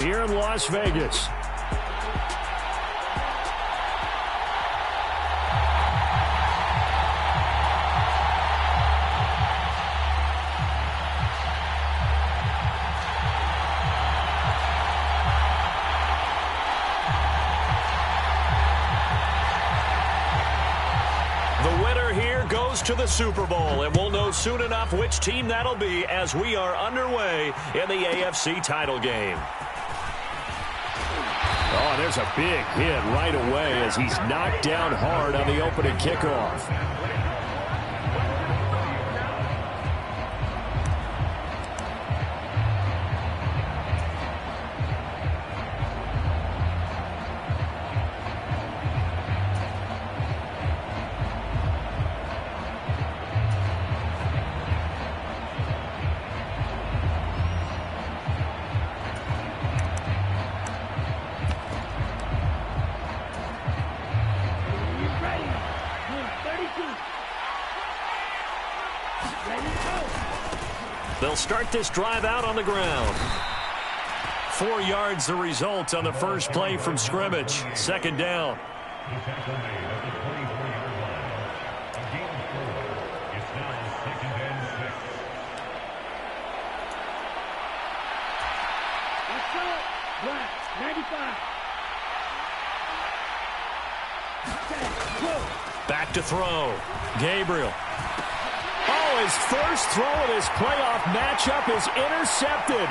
here in Las Vegas. To the Super Bowl, and we'll know soon enough which team that'll be as we are underway in the AFC title game. Oh, there's a big hit right away as he's knocked down hard on the opening kickoff. They'll start this drive out on the ground. 4 yards the result on the first play from scrimmage. Second down. Back to throw. Gabriel. Oh, his first throw of this playoff matchup is intercepted.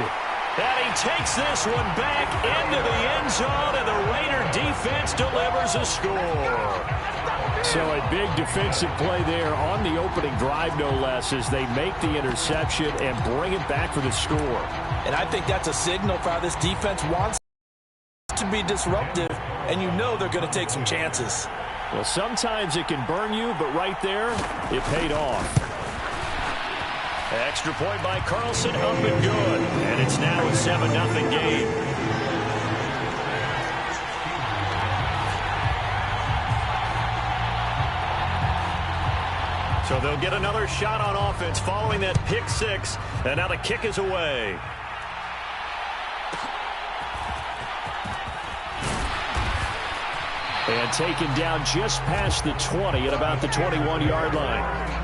And he takes this one back into the end zone, and the Raider defense delivers a score. So a big defensive play there on the opening drive, no less, as they make the interception and bring it back for the score. And I think that's a signal for how this defense wants to be disruptive, and you know they're going to take some chances. Well, sometimes it can burn you, but right there, it paid off. Extra point by Carlson, up and good. And it's now a 7-0 game. So they'll get another shot on offense following that pick six. And now the kick is away. And taken down just past the 20 at about the 21-yard line.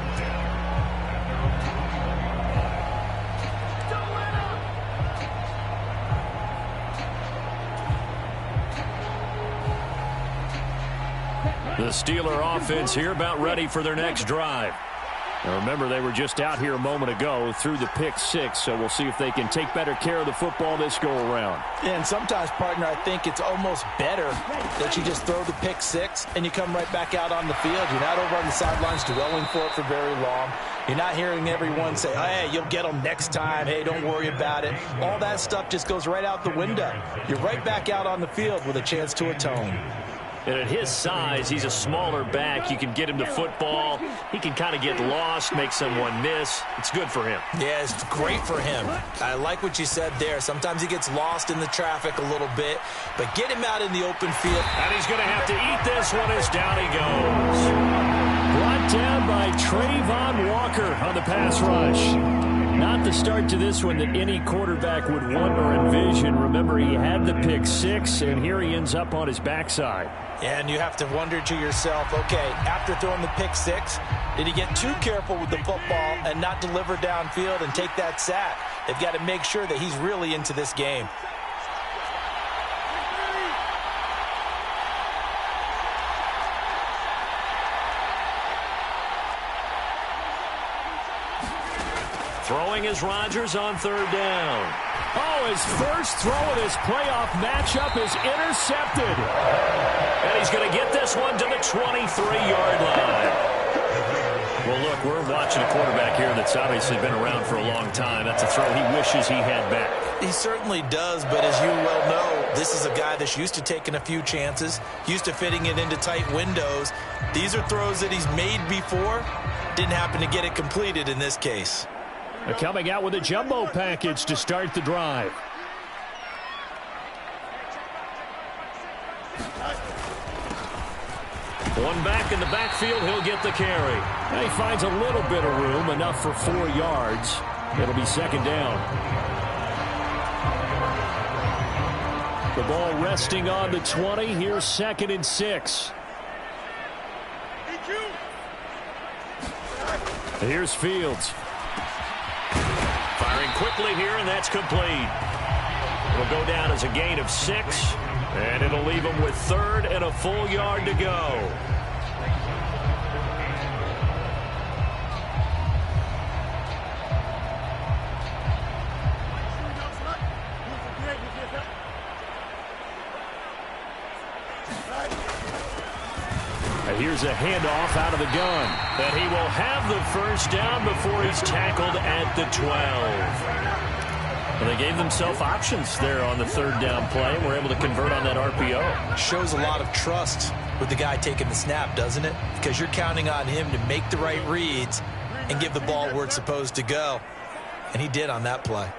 The Steeler offense here about ready for their next drive. Now remember, they were just out here a moment ago through the pick six, so we'll see if they can take better care of the football this go-around. And sometimes, partner, I think it's almost better that you just throw the pick six and you come right back out on the field. You're not over on the sidelines dwelling for it for very long. You're not hearing everyone say, hey, you'll get them next time. Hey, don't worry about it. All that stuff just goes right out the window. You're right back out on the field with a chance to atone. And at his size, he's a smaller back. You can get him to football. He can kind of get lost, make someone miss. It's good for him. Yeah, it's great for him. I like what you said there. Sometimes he gets lost in the traffic a little bit, but get him out in the open field. And he's going to have to eat this one as down he goes. Brought down by Trayvon Walker on the pass rush. Not the start to this one that any quarterback would want or envision. Remember, he had the pick six, and here he ends up on his backside. And you have to wonder to yourself, okay, after throwing the pick six, did he get too careful with the football and not deliver downfield and take that sack? They've got to make sure that he's really into this game. Throwing is Rodgers on third down. Oh, his first throw of this playoff matchup is intercepted. And he's going to get this one to the 23-yard line. Well, look, we're watching a quarterback here that's obviously been around for a long time. That's a throw he wishes he had back. He certainly does, but as you well know, this is a guy that's used to taking a few chances, used to fitting it into tight windows. These are throws that he's made before. Didn't happen to get it completed in this case. They're coming out with a jumbo package to start the drive. One back in the backfield, he'll get the carry. Now he finds a little bit of room, enough for 4 yards. It'll be second down. The ball resting on the 20. Here's 2nd and 6. Here's Fields. Firing quickly here, and that's complete. It'll go down as a gain of 6, and it'll leave him with 3rd and a full yard to go. Here's a handoff out of the gun. And he will have the first down before he's tackled at the 12. Well, they gave themselves options there on the 3rd down play, and were able to convert on that RPO. Shows a lot of trust with the guy taking the snap, doesn't it? Because you're counting on him to make the right reads and give the ball where it's supposed to go. And he did on that play.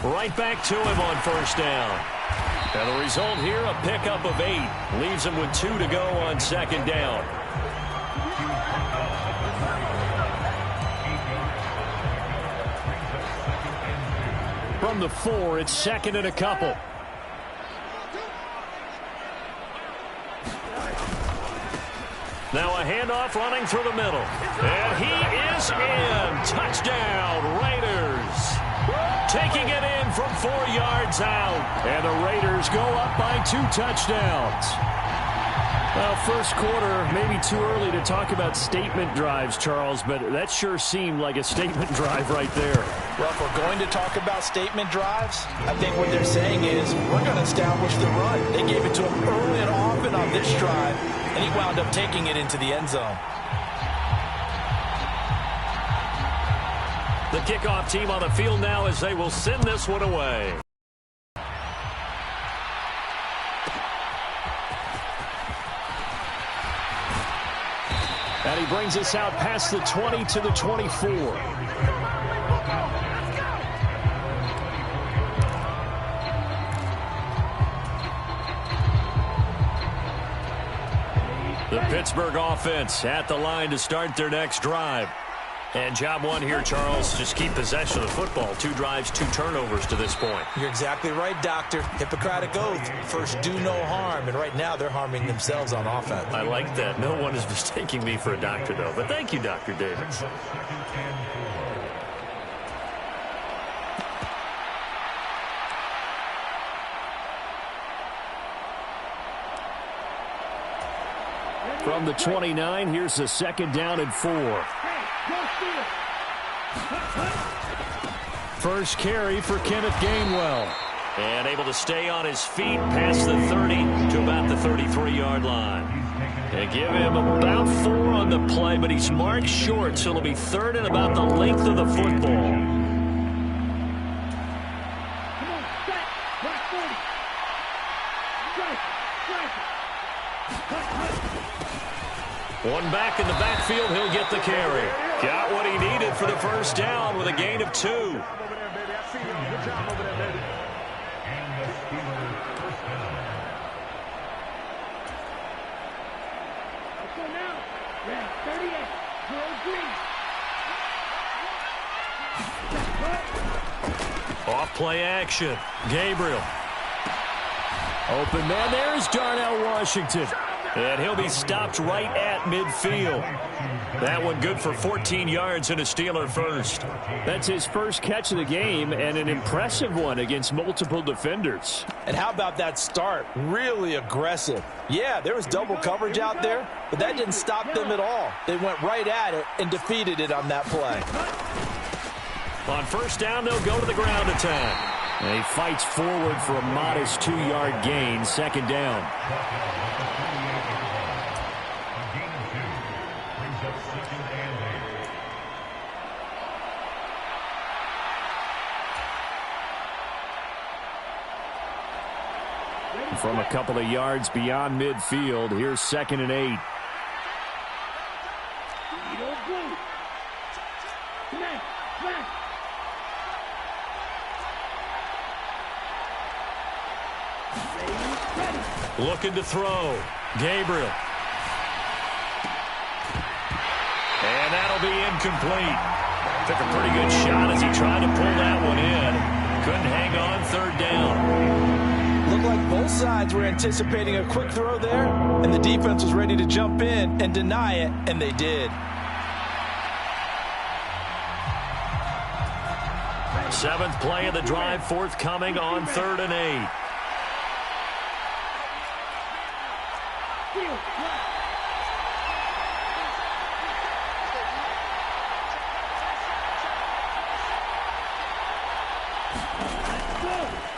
Right back to him on 1st down. And the result here, a pickup of 8. Leaves him with 2 to go on 2nd down. From the 4, it's 2nd and a couple. Now a handoff running through the middle. And he is in. Touchdown, Raiders. Taking it in from 4 yards out. And the Raiders go up by 2 touchdowns. Well, first quarter, maybe too early to talk about statement drives, Charles, but that sure seemed like a statement drive right there. Well, if we're going to talk about statement drives, I think what they're saying is we're going to establish the run. They gave it to him early and often on this drive, and he wound up taking it into the end zone. The kickoff team on the field now as they will send this one away. And he brings us out past the 20 to the 24. The Pittsburgh offense at the line to start their next drive. And job one here, Charles, just keep possession of the football. 2 drives, 2 turnovers to this point. You're exactly right, Doctor. Hippocratic oath. First, do no harm. And right now, they're harming themselves on offense. I like that. No one is mistaking me for a doctor, though. But thank you, Dr. Davis. From the 29, here's a 2nd down and 4. First carry for Kenneth Gainwell. And able to stay on his feet past the 30 to about the 33-yard line. They give him about 4 on the play, but he's marked short, so it'll be 3rd and about the length of the football. One back in the backfield, he'll get the carry. Got what he needed for the first down with a gain of 2. Off play action. Gabriel. Open man, there's Darnell Washington. And he'll be stopped right at midfield. That one good for 14 yards and a Steeler first. That's his first catch of the game and an impressive one against multiple defenders. And how about that start? Really aggressive. Yeah, there was double coverage out there, but that didn't stop them at all. They went right at it and defeated it on that play. On first down, they'll go to the ground attack. And he fights forward for a modest 2-yard gain, 2nd down. From a couple of yards beyond midfield, here's 2nd and 8. Looking to throw. Gabriel. And that'll be incomplete. Took a pretty good shot as he tried to pull that one in. Couldn't fans were anticipating a quick throw there, and the defense was ready to jump in and deny it, and they did. Seventh play of the drive forthcoming on 3rd and 8.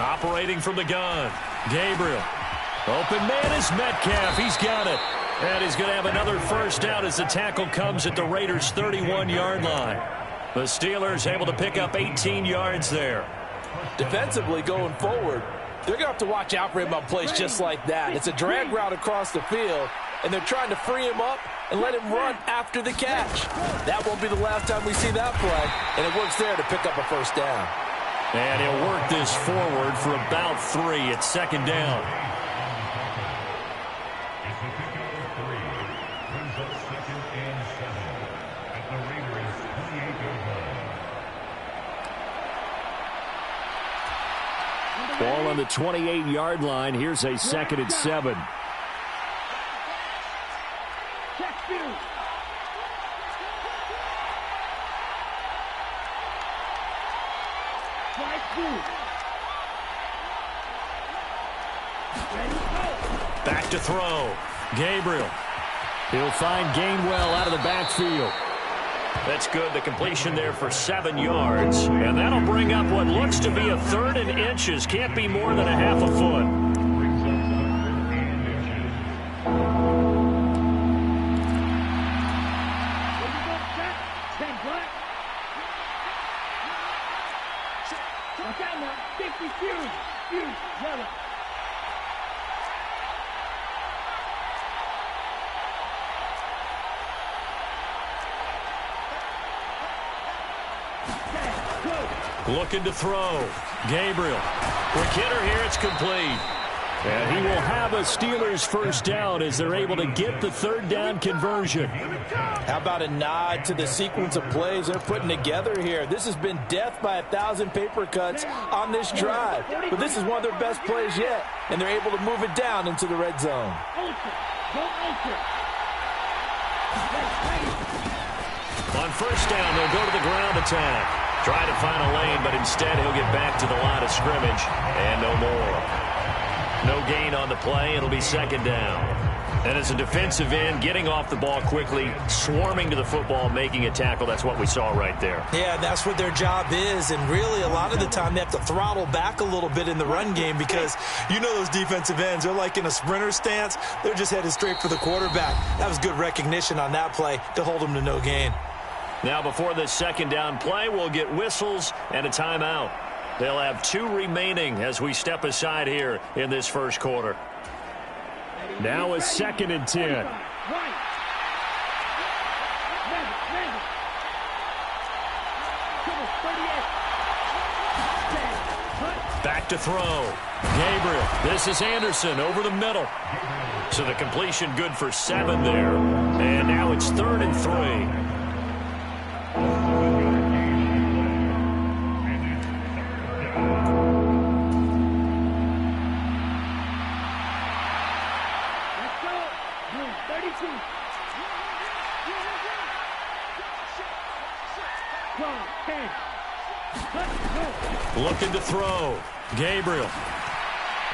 Operating from the gun, Gabriel. Open man is Metcalf. He's got it. And he's going to have another first down as the tackle comes at the Raiders' 31-yard line. The Steelers able to pick up 18 yards there. Defensively going forward, they're going to have to watch out for him on plays just like that. It's a drag route across the field, and they're trying to free him up and let him run after the catch. That won't be the last time we see that play, and it works there to pick up a first down. And he'll work this forward for about 3 at 2nd down. Ball on the 28-yard line. Here's a 2nd and 7. Back to throw. Gabriel. He'll find Gainwell out of the backfield. That's good. The completion there for 7 yards. And that'll bring up what looks to be a 3rd and inches. Can't be more than a half a foot. Looking to throw. Gabriel. Quick hitter here. It's complete. And he will have a Steelers first down as they're able to get the 3rd down conversion. How about a nod to the sequence of plays they're putting together here? This has been death by 1,000 paper cuts on this drive. But this is one of their best plays yet, and they're able to move it down into the red zone. On first down, they'll go to the ground attack. Try to find a lane, but instead he'll get back to the line of scrimmage, and no more. No gain on the play. It'll be 2nd down. And as a defensive end, getting off the ball quickly, swarming to the football, making a tackle, that's what we saw right there. Yeah, that's what their job is, and really a lot of the time they have to throttle back a little bit in the run game because you know those defensive ends, they're like in a sprinter stance. They're just headed straight for the quarterback. That was good recognition on that play to hold them to no gain. Now before this 2nd down play, we'll get whistles and a timeout. They'll have 2 remaining as we step aside here in this first quarter. Now a 2nd and 10. Back to throw. Gabriel. This is Anderson over the middle. So the completion good for 7 there. And now it's 3rd and 3. Looking to throw. Gabriel.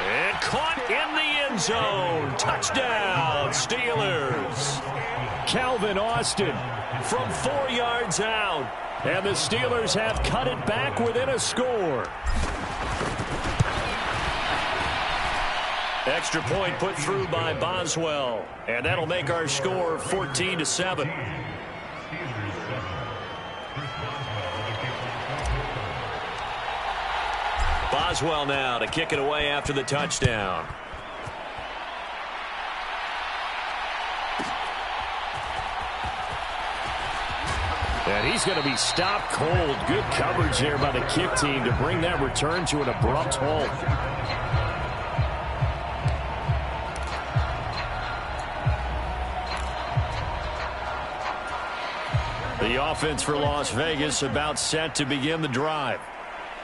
And caught in the end zone. Touchdown, Steelers. Calvin Austin from 4 yards out. And the Steelers have cut it back within a score. Extra point put through by Boswell. And that'll make our score 14-7. Boswell now to kick it away after the touchdown. And he's going to be stopped cold. Good coverage there by the kick team to bring that return to an abrupt halt. The offense for Las Vegas about set to begin the drive.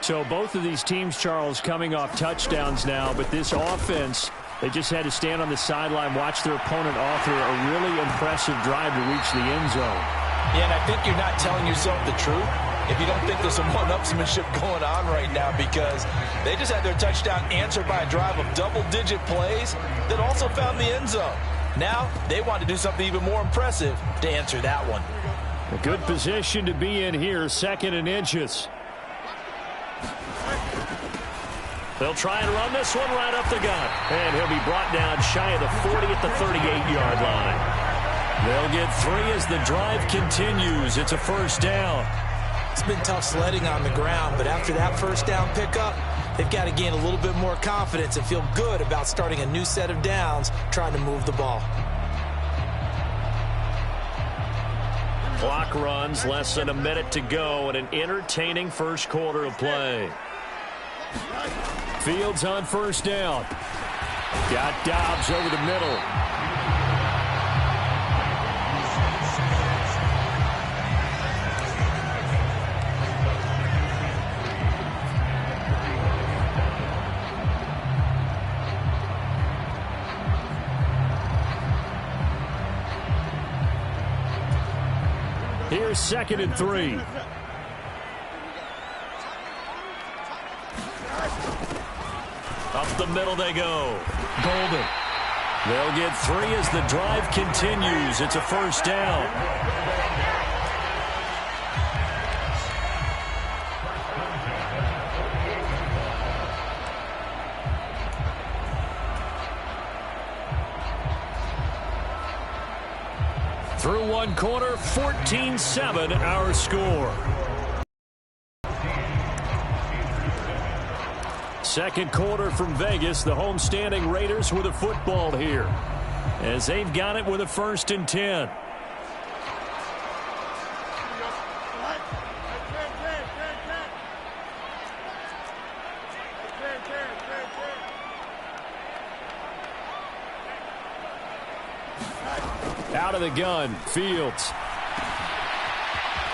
So both of these teams, Charles, coming off touchdowns now, but this offense They just had to stand on the sideline, watch their opponent author a really impressive drive to reach the end zone. Yeah, and I think you're not telling yourself the truth if you don't think there's some one-upsmanship going on right now, because they just had their touchdown answered by a drive of double-digit plays that also found the end zone. Now they want to do something even more impressive to answer that one. A good position to be in here, 2nd and inches. They'll try and run this one right up the gut. And he'll be brought down shy of the 40 at the 38-yard line. They'll get 3 as the drive continues. It's a first down. It's been tough sledding on the ground, but after that first down pickup, they've got to gain a little bit more confidence and feel good about starting a new set of downs, trying to move the ball. Clock runs, less than a minute to go, and an entertaining first quarter of play. Fields on first down. Got Dobbs over the middle. Here's 2nd and 3. Up the middle they go. Golden. They'll get 3 as the drive continues. It's a first down. Through one quarter, 14-7 our score. Second quarter from Vegas. The homestanding Raiders with a football here, as they've got it with a 1st and 10. Out of the gun, Fields.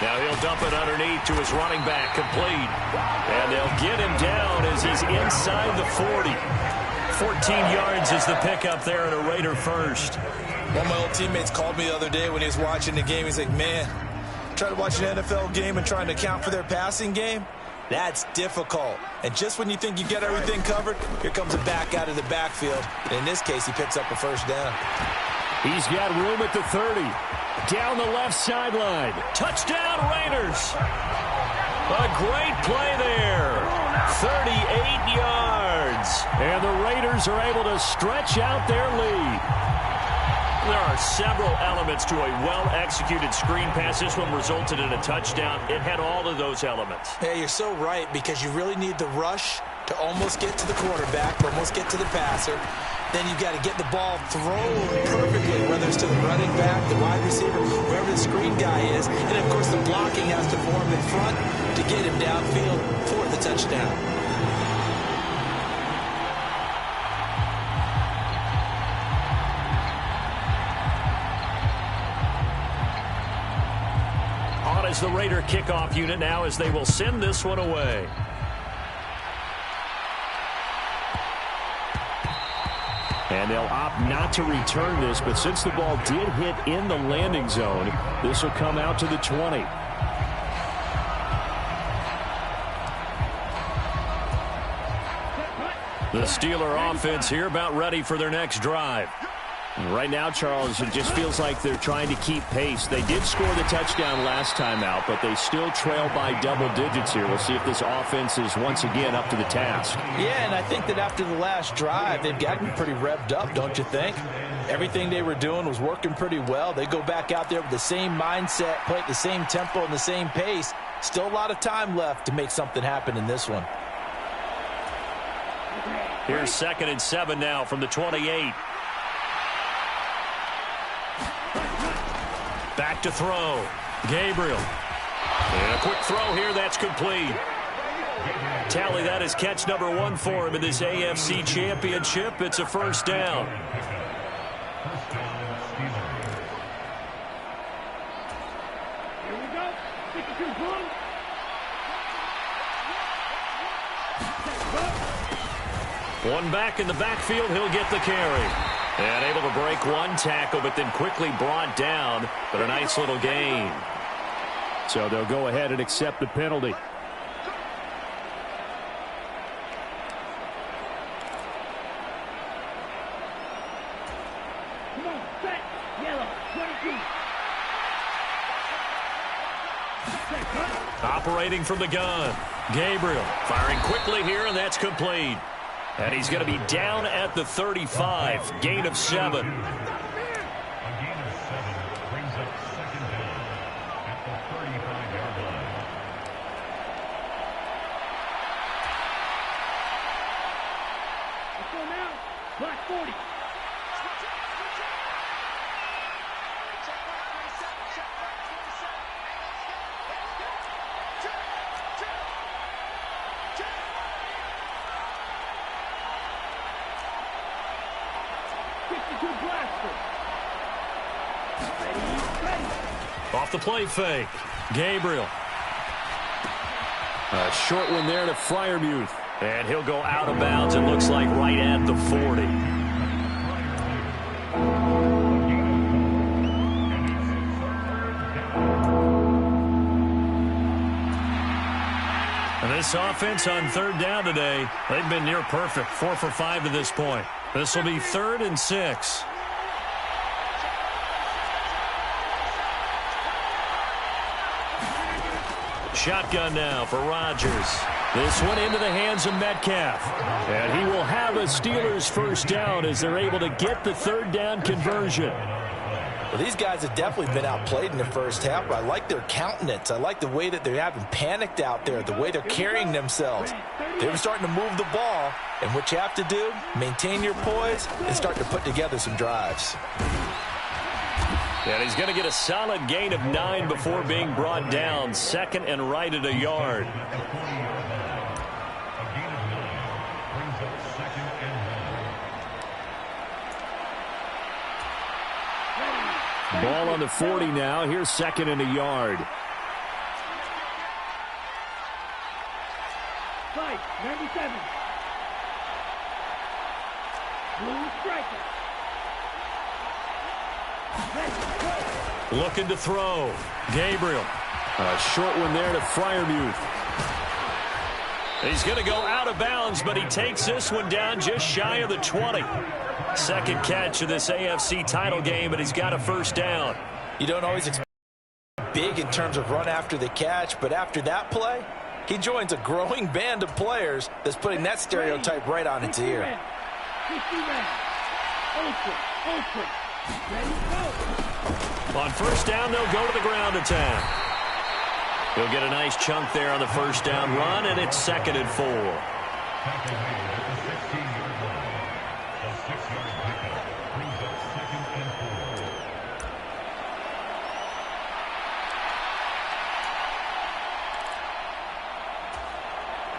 Now he'll dump it underneath to his running back, complete. And they'll get him down as he's inside the 40. 14 yards is the pickup there and a Raider first. One of my old teammates called me the other day when he was watching the game. He's like, man, trying to watch an NFL game and trying to account for their passing game, that's difficult. And just when you think you get everything covered, here comes a back out of the backfield. And in this case, he picks up a first down. He's got room at the 30. Down the left sideline. Touchdown, Raiders. A great play there. 38 yards. And the Raiders are able to stretch out their lead. There are several elements to a well-executed screen pass. This one resulted in a touchdown. It had all of those elements. Yeah, you're so right, because you really need the rush to almost get to the quarterback, almost get to the passer. Then you've got to get the ball thrown perfectly, whether it's to the running back, the wide receiver, wherever the screen guy is. And, of course, the blocking has to form in front to get him downfield for the touchdown. On is the Raider kickoff unit now, as they will send this one away. And they'll opt not to return this, but since the ball did hit in the landing zone, this will come out to the 20. The Steeler offense here about ready for their next drive. And right now, Charles, it just feels like they're trying to keep pace. They did score the touchdown last time out, but they still trail by double digits here. We'll see if this offense is once again up to the task. Yeah, and I think that after the last drive, they've gotten pretty revved up, don't you think? Everything they were doing was working pretty well. They go back out there with the same mindset, play at the same tempo and the same pace. Still a lot of time left to make something happen in this one. Here's 2nd and 7 now from the 28. Back to throw. Gabriel. And a quick throw here. That's complete. Tally that is catch number 1 for him in this AFC Championship. It's a first down. One back in the backfield, he'll get the carry. And able to break one tackle, but then quickly brought down. But a nice little gain. So they'll go ahead and accept the penalty. Operating from the gun. Gabriel firing quickly here, and that's complete. And he's going to be down at the 35. Gain of 7. Off the play fake. Gabriel. A short one there to Freiermuth. And he'll go out of bounds, it looks like, right at the 40. And this offense on third down today, they've been near perfect. 4 for 5 to this point. This will be 3rd and 6. Shotgun now for Rodgers. This one into the hands of Metcalf. And he will have a Steelers first down as they're able to get the 3rd down conversion. Well, these guys have definitely been outplayed in the first half, but I like their countenance. I like the way that they haven't panicked out there, the way they're carrying themselves. They're starting to move the ball, and what you have to do, maintain your poise and start to put together some drives. And he's going to get a solid gain of 9 before being brought down. 2nd and right at a yard. Ball on the 40 now. Here's 2nd and a yard. 97. Blue striker. Looking to throw. Gabriel. A short one there to Freiermuth. He's going to go out of bounds, but he takes this one down just shy of the 20. Second catch of this AFC title game, and he's got a first down. You don't always expect big in terms of run after the catch, but after that play, he joins a growing band of players that's putting that stereotype right on its ear. On first down, they'll go to the ground attack. He'll get a nice chunk there on the first down run, and it's 2nd and 4.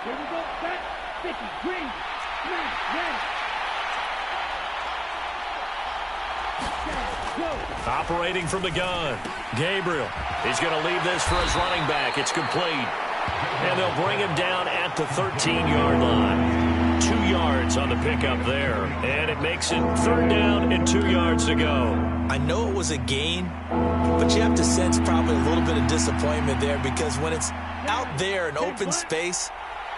Here we go, back, 50, green, red. Operating from the gun. Gabriel. He's going to leave this for his running back. It's complete. And they'll bring him down at the 13-yard line. 2 yards on the pickup there. And it makes it 3rd down and 2 yards to go. I know it was a gain, but you have to sense probably a little bit of disappointment there because when it's out there in open space,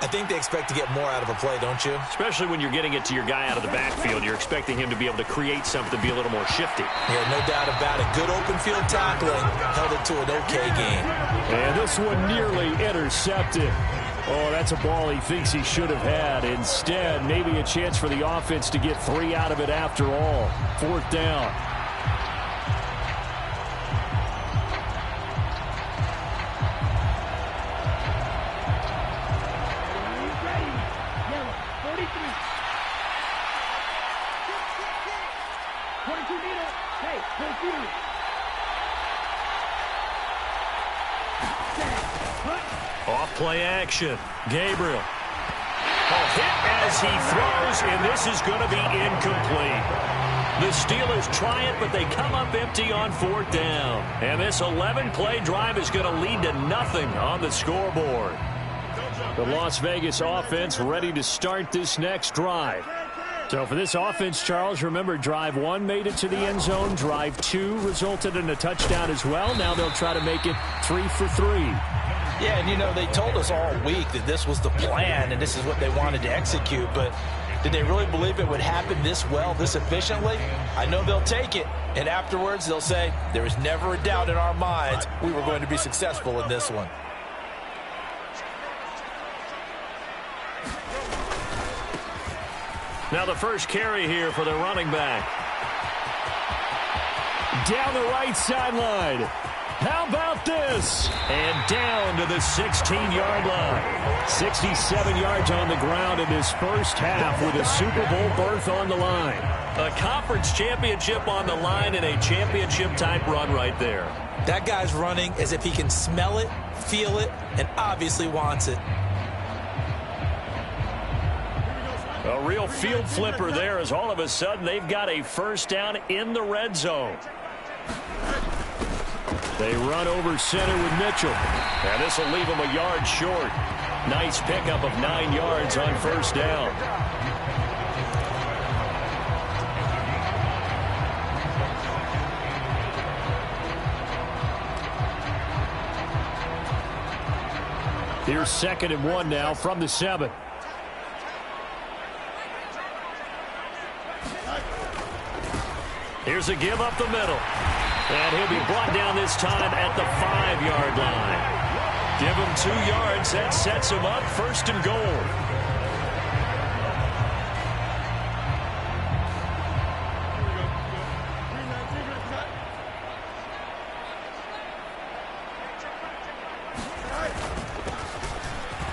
I think they expect to get more out of a play, don't you? Especially when you're getting it to your guy out of the backfield. You're expecting him to be able to create something, be a little more shifty. Yeah, no doubt about it. Good open field tackling held it to an okay game. And this one nearly intercepted. Oh, that's a ball he thinks he should have had. Instead, maybe a chance for the offense to get 3 out of it after all. 4th down. Off play action. Gabriel. A hit as he throws, and this is going to be incomplete. The Steelers try it, but they come up empty on 4th down. And this 11-play drive is going to lead to nothing on the scoreboard. The Las Vegas offense ready to start this next drive. So for this offense, Charles, remember, drive 1 made it to the end zone. Drive 2 resulted in a touchdown as well. Now they'll try to make it 3 for 3. Yeah, and, you know, they told us all week that this was the plan and this is what they wanted to execute. But did they really believe it would happen this well, this efficiently? I know they'll take it. And afterwards, they'll say, there was never a doubt in our minds we were going to be successful in this one. Now the first carry here for the running back. Down the right sideline. How about this? And down to the 16-yard line. 67 yards on the ground in his first half with a Super Bowl berth on the line. A conference championship on the line and a championship-type run right there. That guy's running as if he can smell it, feel it, and obviously wants it. A real field flipper there as all of a sudden they've got a first down in the red zone. They run over center with Mitchell. And this will leave him a yard short. Nice pickup of 9 yards on first down. Here's 2nd and 1 now from the 7. Here's a give up the middle. And he'll be brought down this time at the 5-yard line. Give him 2 yards. That sets him up 1st and goal.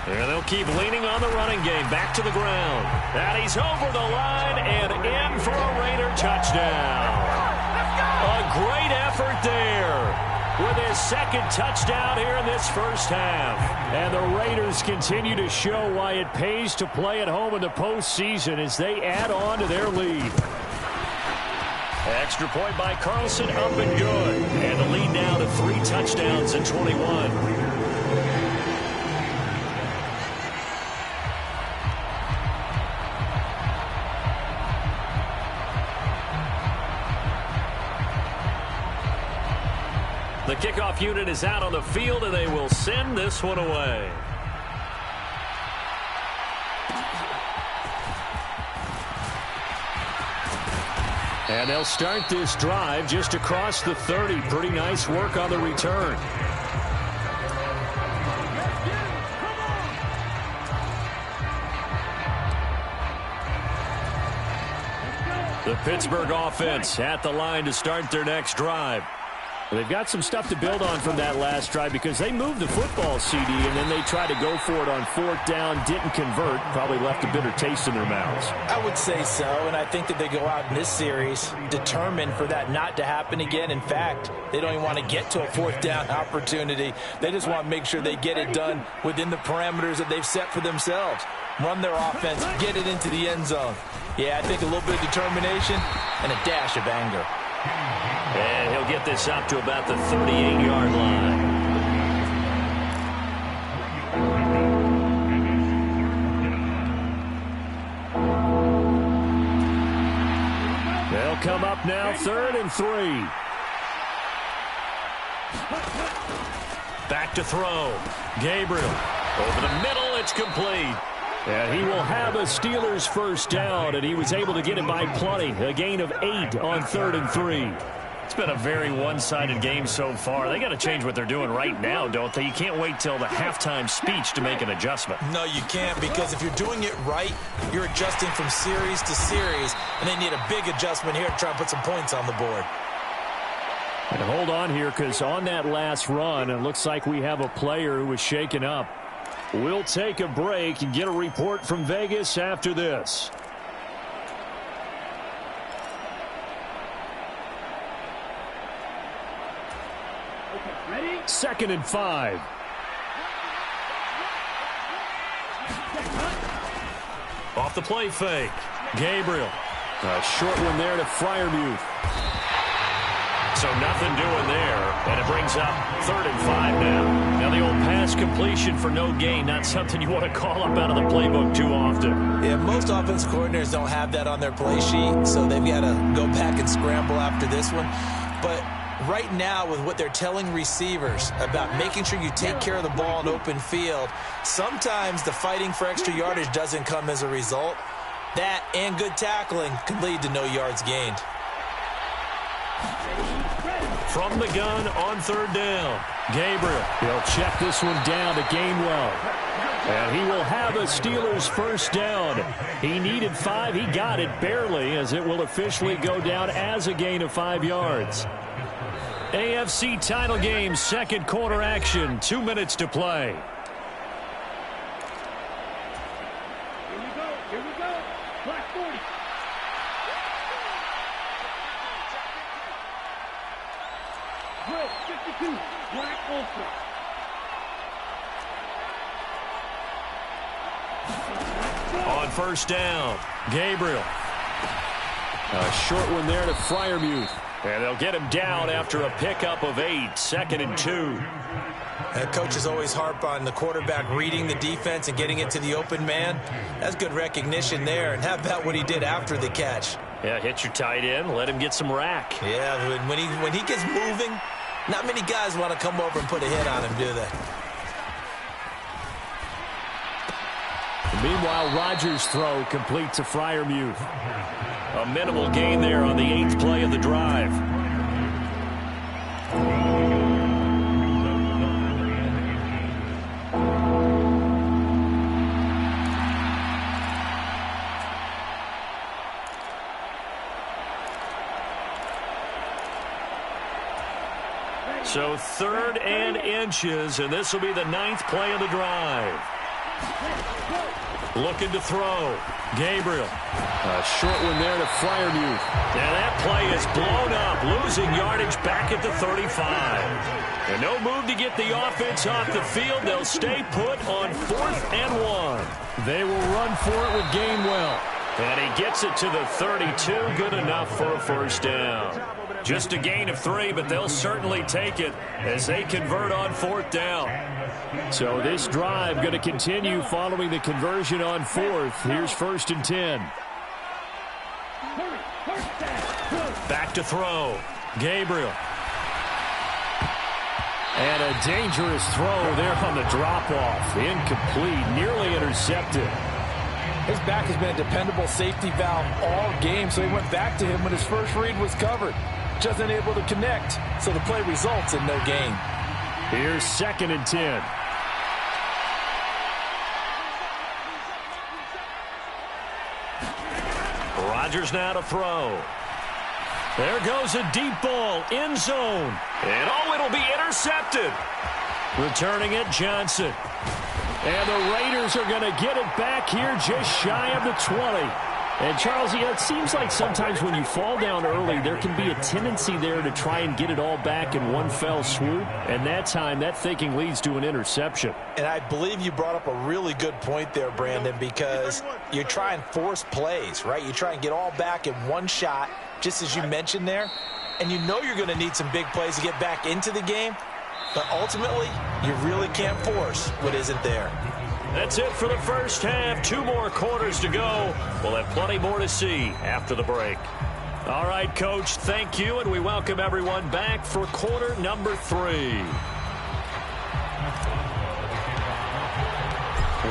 And they'll keep leaning on the running game. Back to the ground. And he's over the line and in for a Raider touchdown. A great effort there with his 2nd touchdown here in this first half. And the Raiders continue to show why it pays to play at home in the postseason as they add on to their lead. Extra point by Carlson, up and good. And the lead now to 3 touchdowns and 21. The kickoff unit is out on the field, and they will send this one away. And they'll start this drive just across the 30. Pretty nice work on the return. The Pittsburgh offense at the line to start their next drive. They've got some stuff to build on from that last drive because they moved the football, CD, and then they tried to go for it on 4th down, didn't convert, probably left a bitter taste in their mouths. I would say so, and I think that they go out in this series determined for that not to happen again. In fact, they don't even want to get to a 4th down opportunity. They just want to make sure they get it done within the parameters that they've set for themselves. Run their offense, get it into the end zone. Yeah, I think a little bit of determination and a dash of anger. And he'll get this up to about the 38-yard line. They'll come up now 3rd and 3. Back to throw. Gabriel. Over the middle, it's complete. And he will have a Steelers first down, and he was able to get it by plenty. A gain of 8 on 3rd and 3. It's been a very one-sided game so far. They got to change what they're doing right now, don't they? You can't wait till the halftime speech to make an adjustment. No, you can't, because if you're doing it right, you're adjusting from series to series, and they need a big adjustment here to try and put some points on the board. And hold on here, because on that last run, it looks like we have a player who was shaken up. We'll take a break and get a report from Vegas after this. Okay, ready? 2nd and 5. Off the play fake. Gabriel. A short one there to Freiermuth. So nothing doing there, and it brings up 3rd and 5 now. Now the old pass completion for no gain, not something you want to call up out of the playbook too often. Yeah, most offensive coordinators don't have that on their play sheet, so they've got to go back and scramble after this one. But right now, with what they're telling receivers about making sure you take care of the ball in open field, sometimes the fighting for extra yardage doesn't come as a result. That and good tackling can lead to no yards gained. From the gun on 3rd down, Gabriel. He'll check this one down to Gainwell. And he will have a Steelers 1st down. He needed 5. He got it barely, as it will officially go down as a gain of 5 yards. AFC title game, 2nd quarter action. 2 minutes to play. Here we go. Black 40. Red 52. Black Ultra. On 1st down, Gabriel. A short one there to Freiermuth. And they'll get him down after a pickup of 8, 2nd and 2. Coaches always harp on the quarterback reading the defense and getting it to the open man. That's good recognition there. And how about what he did after the catch? Yeah, hit your tight end, let him get some rack. Yeah, when he gets moving, not many guys want to come over and put a hit on him, do they? Meanwhile, Rodgers' throw complete to Freiermuth. A minimal gain there on the 8th play of the drive. So 3rd and inches, and this will be the 9th play of the drive. Looking to throw. Gabriel. A short one there to Freiermuth. And that play is blown up, losing yardage back at the 35. And no move to get the offense off the field. They'll stay put on 4th and 1. They will run for it with Gainwell. And he gets it to the 32. Good enough for a 1st down. Just a gain of 3, but they'll certainly take it as they convert on 4th down. So this drive going to continue following the conversion on 4th. Here's 1st and 10. Back to throw. Gabriel. And a dangerous throw there on the drop-off. Incomplete, nearly intercepted. His back has been a dependable safety valve all game, so he went back to him when his first read was covered. Just unable to connect, so the play results in no gain. Here's 2nd and 10. Rodgers now to throw. There goes a deep ball, end zone. And oh, it'll be intercepted. Returning it, Johnson. And the Raiders are going to get it back here just shy of the 20. And, Charles, it seems like sometimes when you fall down early, there can be a tendency there to try and get it all back in one fell swoop. And that time, that thinking leads to an interception. And I believe you brought up a really good point there, Brandon, because you try and force plays, right? You try and get all back in one shot, just as you mentioned there. And you know you're going to need some big plays to get back into the game. But ultimately, you really can't force what isn't there. That's it for the first half. 2 more quarters to go. We'll have plenty more to see after the break. All right, Coach, thank you, and we welcome everyone back for quarter number 3.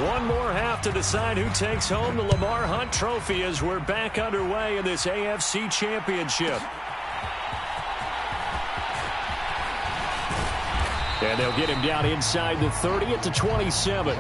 One more half to decide who takes home the Lamar Hunt Trophy as we're back underway in this AFC Championship. And they'll get him down inside the 30 at the 27.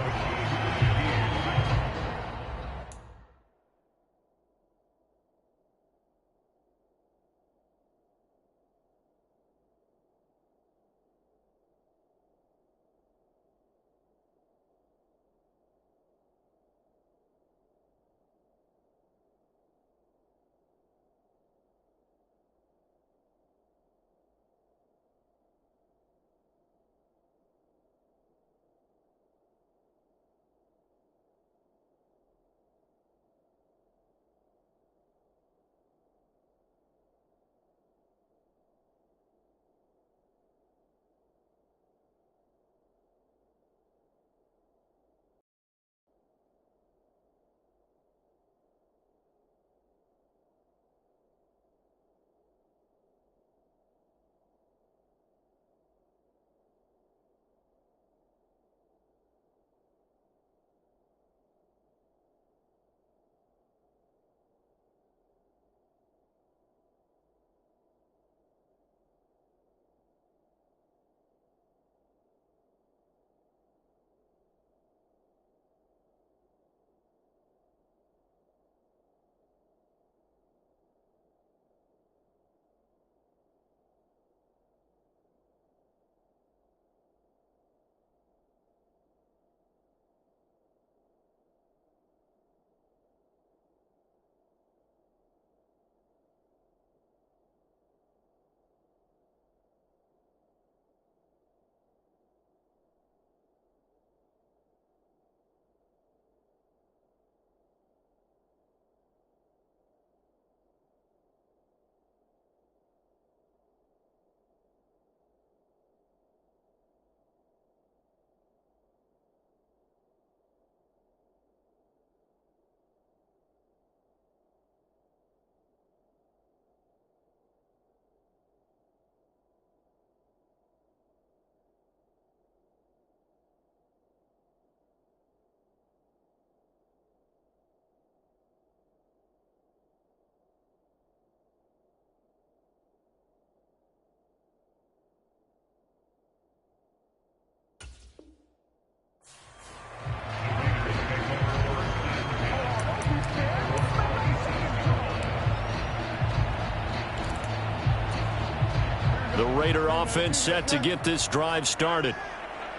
The Raider offense set to get this drive started.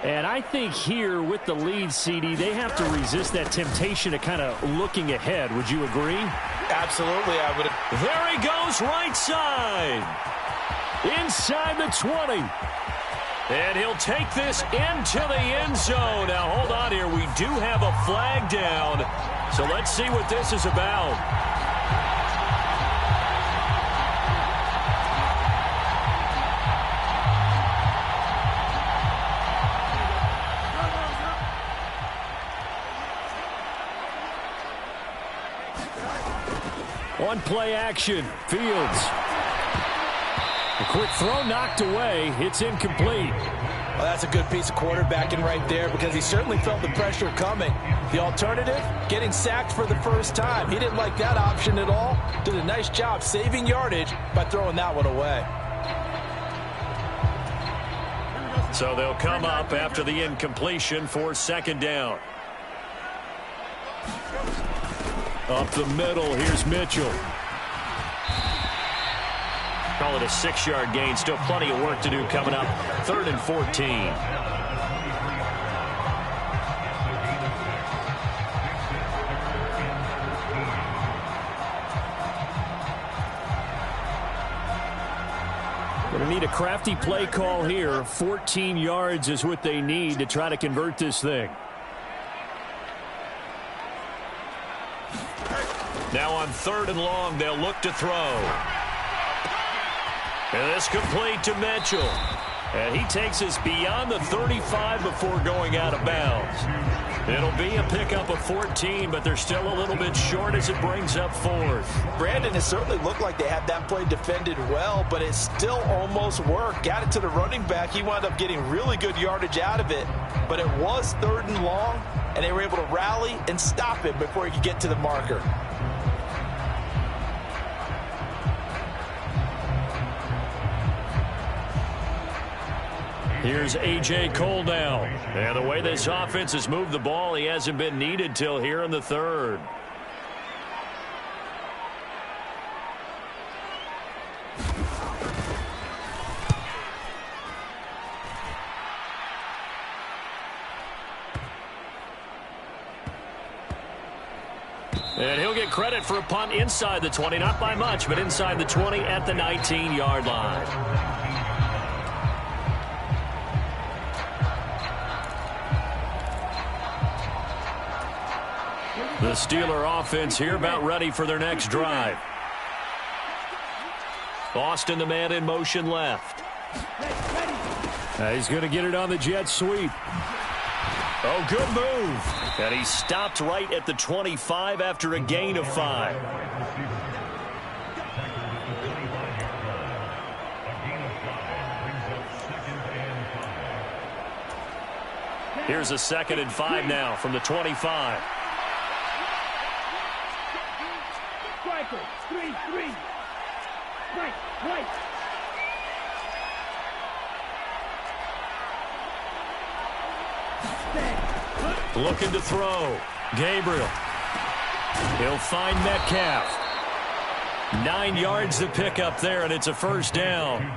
And I think here with the lead, CD, they have to resist that temptation of kind of looking ahead. Would you agree? Absolutely, I would. There he goes, right side. Inside the 20. And he'll take this into the end zone. Now, hold on here. We do have a flag down. So let's see what this is about. On play action, Fields. A quick throw knocked away. It's incomplete. Well, that's a good piece of quarterbacking right there because he certainly felt the pressure coming. The alternative, getting sacked for the first time. He didn't like that option at all. Did a nice job saving yardage by throwing that one away. So they'll come up after the incompletion for second down. Up the middle, here's Mitchell. Call it a 6-yard gain. Still plenty of work to do coming up. 3rd and 14. Going to need a crafty play call here. 14 yards is what they need to try to convert this thing. Now on 3rd and long, they'll look to throw. And this complete to Mitchell. And he takes us beyond the 35 before going out of bounds. It'll be a pickup of 14, but they're still a little bit short as it brings up 4th. Brandon, it certainly looked like they had that play defended well, but it still almost worked. Got it to the running back. He wound up getting really good yardage out of it, but it was 3rd and long, and they were able to rally and stop him before he could get to the marker. Here's A.J. Cole now. And the way this offense has moved the ball, he hasn't been needed till here in the 3rd. And he'll get credit for a punt inside the 20. Not by much, but inside the 20 at the 19-yard line. The Steeler offense here about ready for their next drive. Austin, the man in motion left. He's going to get it on the jet sweep. Oh, good move. And he stopped right at the 25 after a gain of 5. Here's a 2nd and 5 now from the 25. 3-3. Right. Looking to throw. Gabriel. He'll find Metcalf. 9 yards to pick up there, and it's a 1st down.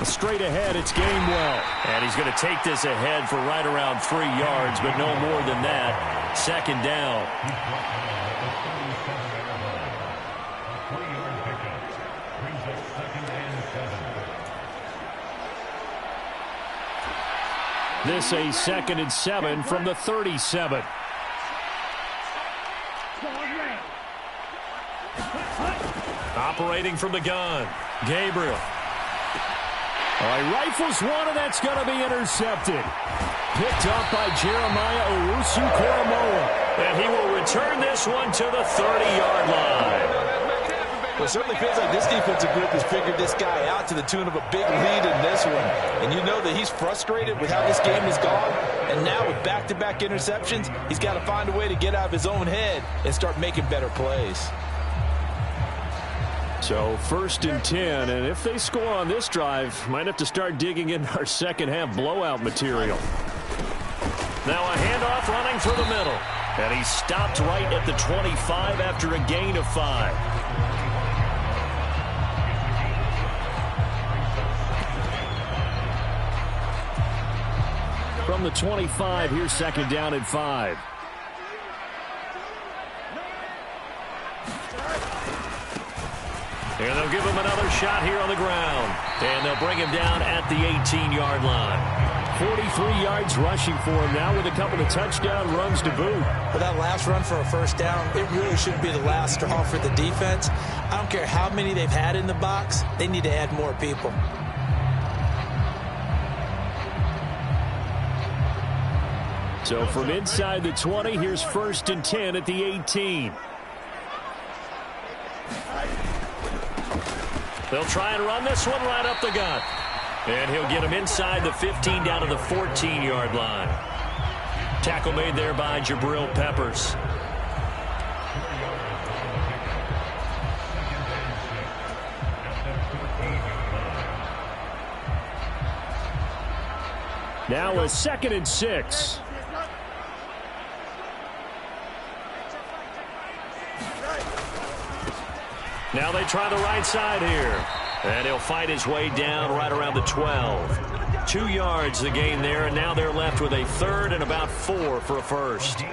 Straight ahead, it's Gainwell. And he's going to take this ahead for right around 3 yards, but no more than that. 2nd down. This a 2nd and 7 from the 37. Operating from the gun. Gabriel. He rifles one, and that's going to be intercepted. Picked up by Jeremiah Owusu-Koramoah. And he will return this one to the 30-yard line. Well, it certainly feels like this defensive group has figured this guy out to the tune of a big lead in this one. And you know that he's frustrated with how this game has gone. And now with back-to-back interceptions, he's got to find a way to get out of his own head and start making better plays. So 1st and 10, and if they score on this drive, might have to start digging in our second-half blowout material. Now a handoff running through the middle. And he stopped right at the 25 after a gain of 5. From the 25, here's 2nd down and 5. And they'll give him another shot here on the ground. And they'll bring him down at the 18-yard line. 43 yards rushing for him now with a couple of touchdown runs to boot. For that last run for a 1st down, it really should be the last straw for the defense. I don't care how many they've had in the box. They need to add more people. So from inside the 20, here's 1st and 10 at the 18. They'll try and run this one right up the gut. And he'll get him inside the 15 down to the 14-yard line. Tackle made there by Jabril Peppers. Now a 2nd and 6. Now they try the right side here. And he'll fight his way down right around the 12. 2 yards the gain there, and now they're left with a 3rd and about 4 for a 1st.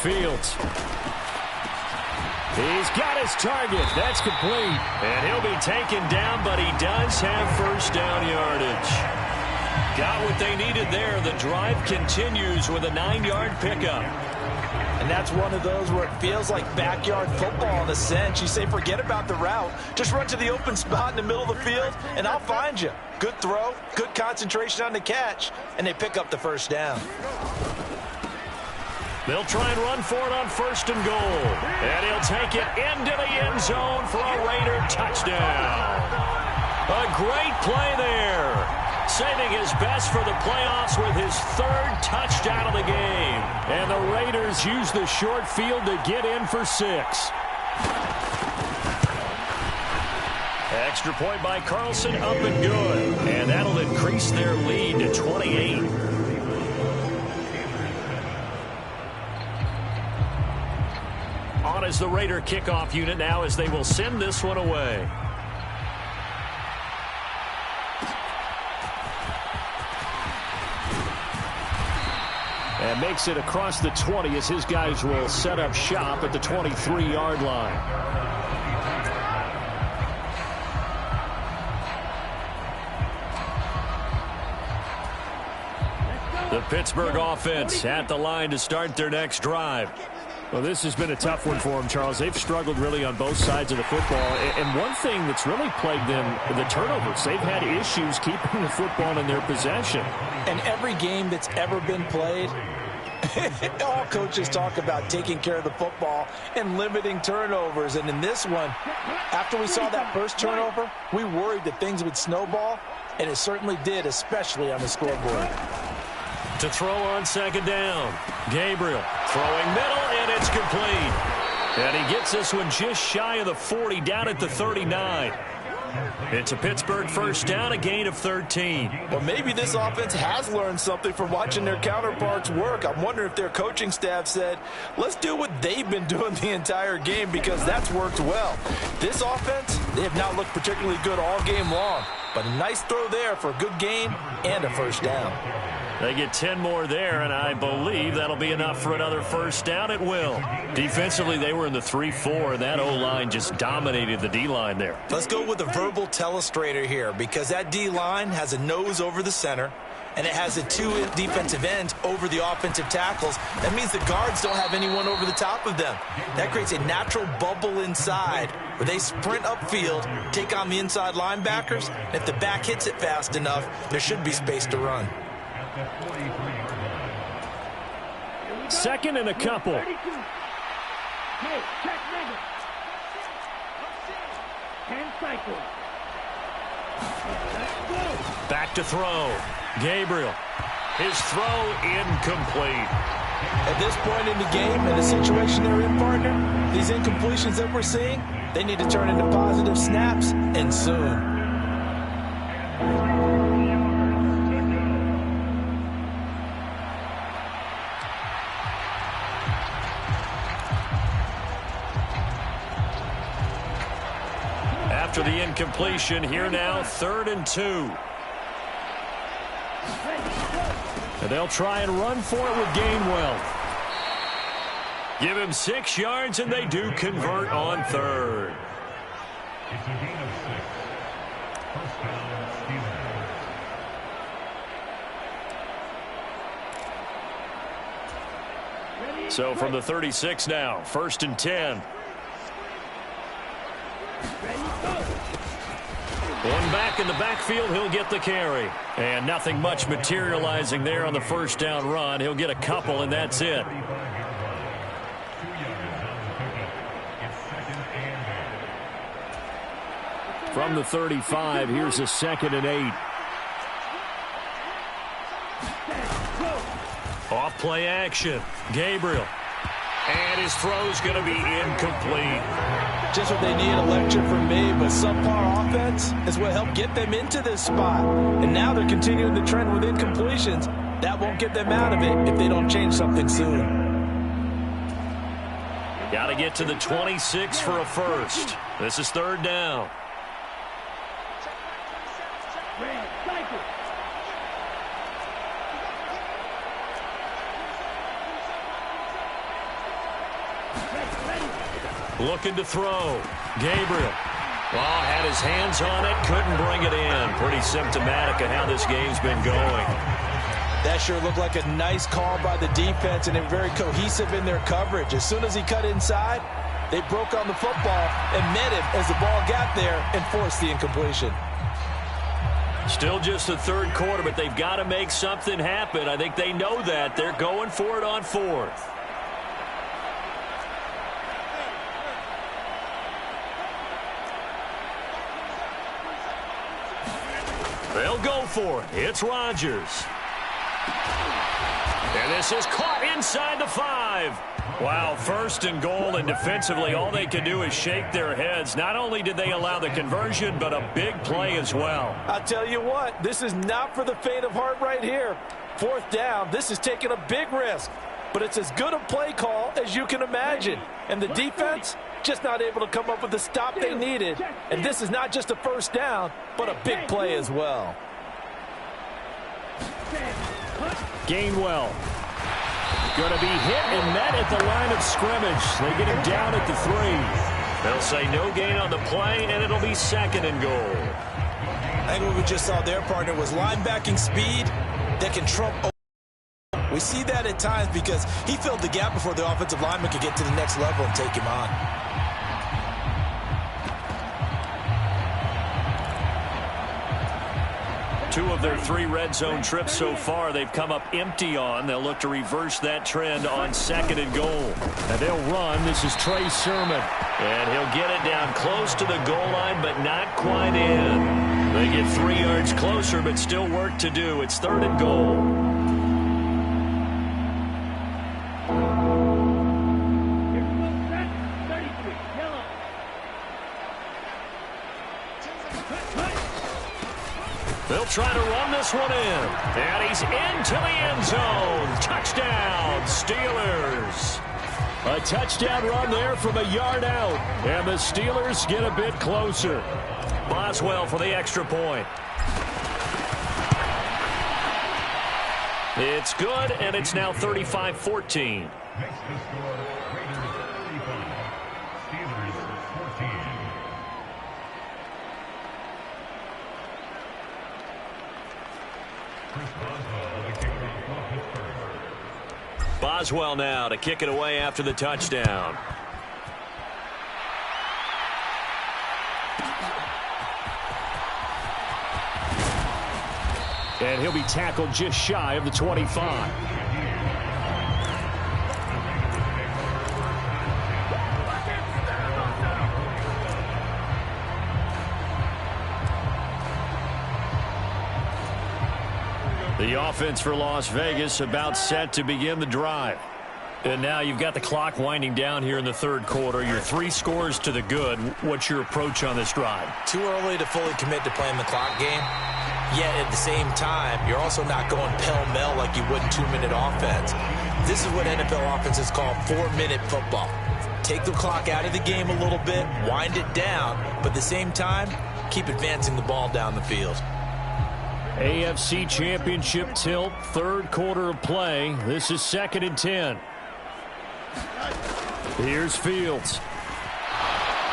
Fields. He's got his target. That's complete. And he'll be taken down, but he does have 1st down yardage. Got what they needed there. The drive continues with a 9-yard pickup. And that's one of those where it feels like backyard football in a sense. You say, forget about the route. Just run to the open spot in the middle of the field, and I'll find you. Good throw, good concentration on the catch, and they pick up the 1st down. They'll try and run for it on 1st and goal. And he'll take it into the end zone for a Raider touchdown. A great play there. Saving his best for the playoffs with his 3rd touchdown of the game. And the Raiders use the short field to get in for 6. Extra point by Carlson, up and good. And that'll increase their lead to 28. On is the Raider kickoff unit now as they will send this one away. And makes it across the 20 as his guys will set up shop at the 23-yard line. The Pittsburgh offense at the line to start their next drive. Well, this has been a tough one for them, Charles. They've struggled really on both sides of the football. And one thing that's really plagued them, the turnovers. They've had issues keeping the football in their possession. And every game that's ever been played, all coaches talk about taking care of the football and limiting turnovers. And in this one, after we saw that first turnover, we worried that things would snowball, and it certainly did, especially on the scoreboard. To throw on 2nd down. Gabriel throwing middle, and it's complete. And he gets this one just shy of the 40, down at the 39. It's a Pittsburgh 1st down, a gain of 13. Well, maybe this offense has learned something from watching their counterparts work. I'm wondering if their coaching staff said, let's do what they've been doing the entire game, because that's worked well. This offense, they have not looked particularly good all game long, but a nice throw there for a good gain and a 1st down. They get 10 more there, and I believe that'll be enough for another 1st down. It will. Defensively, they were in the 3-4, and that O-line just dominated the D-line there. Let's go with a verbal telestrator here, because that D-line has a nose over the center, and it has the two defensive ends over the offensive tackles. That means the guards don't have anyone over the top of them. That creates a natural bubble inside where they sprint upfield, take on the inside linebackers. If the back hits it fast enough, there should be space to run. Second and a couple. Hey, check number. 10 cycles. Back to throw. Gabriel. His throw incomplete. At this point in the game, in the situation they're in, partner, these incompletions that we're seeing, they need to turn into positive snaps, and soon. After the incompletion, here now, 3rd and 2. And they'll try and run for it with Gainwell. Give him 6 yards, and they do convert on 3rd. It's a gain of 6. First down, Steelers. So from the 36 now, 1st and 10. One back in the backfield, he'll get the carry. And nothing much materializing there on the first down run. He'll get a couple, and that's it. From the 35, here's a 2nd and 8. Off play action. Gabriel. And his throw's going to be incomplete. Just what they need, a lecture from me, but subpar offense is what helped get them into this spot. And now they're continuing the trend with incompletions. That won't get them out of it if they don't change something soon. Got to get to the 26 for a first. This is 3rd down. Looking to throw. Gabriel. Well, had his hands on it, couldn't bring it in. Pretty symptomatic of how this game's been going. That sure looked like a nice call by the defense, and they're very cohesive in their coverage. As soon as he cut inside, they broke on the football and met him as the ball got there and forced the incompletion. Still just the 3rd quarter, but they've got to make something happen. I think they know that. They're going for it on 4th. They'll go for it. It's Rodgers. And this is caught inside the 5. Wow, 1st and goal, and defensively all they can do is shake their heads. Not only did they allow the conversion, but a big play as well. I'll tell you what, this is not for the faint of heart right here. 4th down, this is taking a big risk. But it's as good a play call as you can imagine. And the defense just not able to come up with the stop they needed. And this is not just a 1st down, but a big play as well. Gainwell. Going to be hit and met at the line of scrimmage. They get him down at the 3. They'll say no gain on the play, and it'll be 2nd and goal. I think what we just saw there, partner, was linebacking speed that can trump. We see that at times because he filled the gap before the offensive lineman could get to the next level and take him on. Two of their 3 red zone trips so far, they've come up empty on. They'll look to reverse that trend on 2nd and goal. And they'll run. This is Trey Sermon. And he'll get it down close to the goal line, but not quite in. They get 3 yards closer, but still work to do. It's 3rd and goal. They'll try to run this one in. And he's into the end zone. Touchdown, Steelers. A touchdown run there from a yard out. And the Steelers get a bit closer. Boswell for the extra point. It's good, and it's now 35-14. Next to score, Raiders 35, Steelers 14. Boswell now to kick it away after the touchdown. And he'll be tackled just shy of the 25. The offense for Las Vegas about set to begin the drive. And now you've got the clock winding down here in the third quarter. You're 3 scores to the good. What's your approach on this drive? Too early to fully commit to playing the clock game. Yet at the same time, you're also not going pell-mell like you would in 2-minute offense. This is what NFL offenses call 4-minute football. Take the clock out of the game a little bit, wind it down, but at the same time, keep advancing the ball down the field. AFC Championship tilt, third quarter of play. This is 2nd and 10. Here's Fields.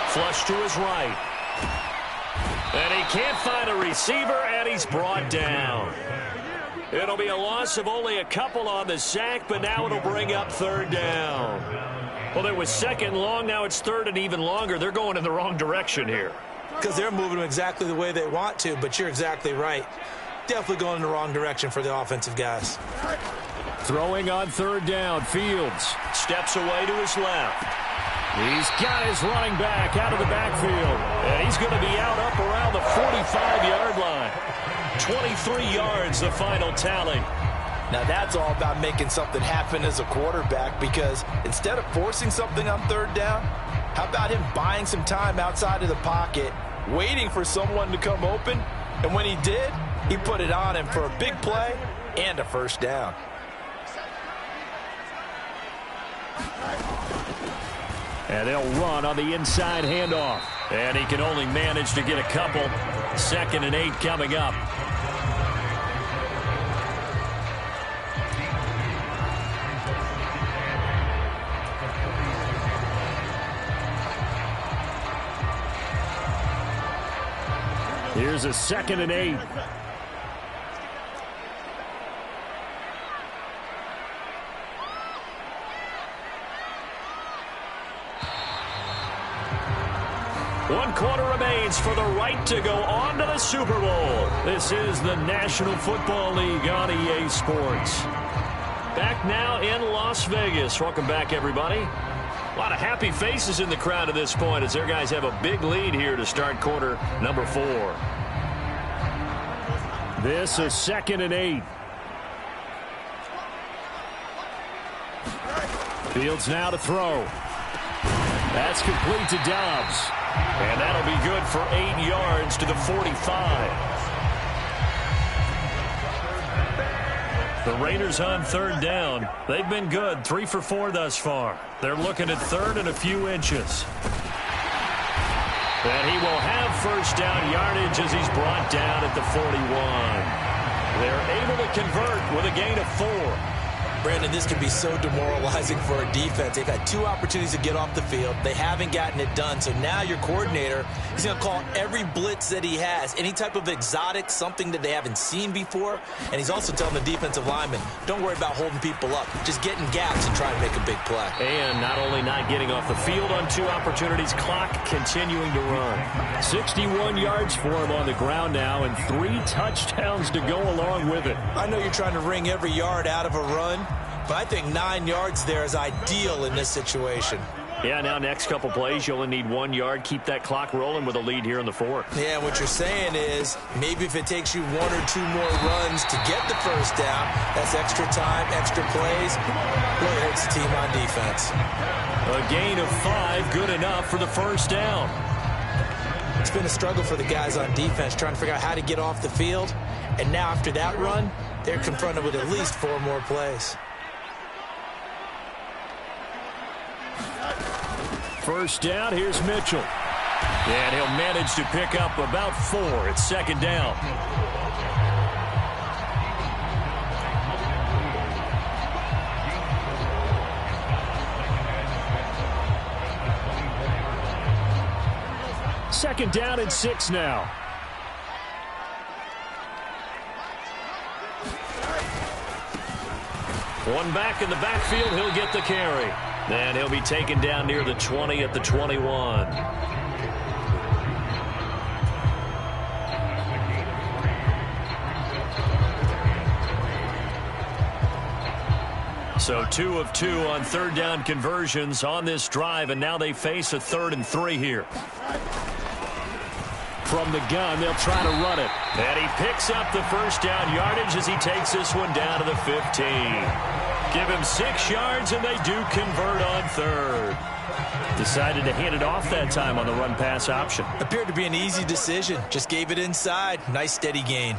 Flush to his right. And he can't find a receiver, and he's brought down. It'll be a loss of only a couple on the sack, but now it'll bring up 3rd down. Well, it was 2nd long. Now it's 3rd and even longer. They're going in the wrong direction here. Because they're moving exactly the way they want to, but you're exactly right. Definitely going in the wrong direction for the offensive guys. Throwing on 3rd down, Fields steps away to his left. He's got his running back out of the backfield. And he's going to be out up around the 45-yard line. 23 yards, the final tally. Now that's all about making something happen as a quarterback, because instead of forcing something on 3rd down, how about him buying some time outside of the pocket, waiting for someone to come open, and when he did, he put it on him for a big play and a 1st down. And they'll run on the inside handoff. And he can only manage to get a couple. 2nd and 8 coming up. Here's a 2nd and 8. One quarter remains for the right to go on to the Super Bowl. This is the National Football League on EA Sports. Back now in Las Vegas. Welcome back, everybody. A lot of happy faces in the crowd at this point as their guys have a big lead here to start quarter number 4. This is 2nd and 8. Fields now to throw. That's complete to Dobbs. And that'll be good for 8 yards to the 45. The Raiders on 3rd down. They've been good, 3 for 4 thus far. They're looking at 3rd and a few inches. And he will have 1st down yardage as he's brought down at the 41. They're able to convert with a gain of 4. Brandon, this can be so demoralizing for a defense. They've had 2 opportunities to get off the field. They haven't gotten it done. So now your coordinator is going to call every blitz that he has, any type of exotic, something that they haven't seen before. And he's also telling the defensive lineman, don't worry about holding people up. Just get in gaps and try to make a big play. And not only not getting off the field on 2 opportunities, clock continuing to run. 61 yards for him on the ground now and 3 touchdowns to go along with it. I know you're trying to wring every yard out of a run, but I think 9 yards there is ideal in this situation. Yeah, now next couple plays, you only need 1 yard. Keep that clock rolling with a lead here in the 4th. Yeah, what you're saying is maybe if it takes you 1 or 2 more runs to get the 1st down, that's extra time, extra plays. Really hurts the team on defense. A gain of 5, good enough for the 1st down. It's been a struggle for the guys on defense trying to figure out how to get off the field. And now after that run, they're confronted with at least 4 more plays. 1st down, here's Mitchell. And he'll manage to pick up about 4. It's 2nd down. Second down and 6 now. One back in the backfield, he'll get the carry. And he'll be taken down near the 20 at the 21. So 2 of 2 on third down conversions on this drive, and now they face a 3rd and 3 here. From the gun, they'll try to run it. And he picks up the first down yardage as he takes this one down to the 15. Give him 6 yards, and they do convert on 3rd. Decided to hand it off that time on the run-pass option. Appeared to be an easy decision. Just gave it inside. Nice steady gain.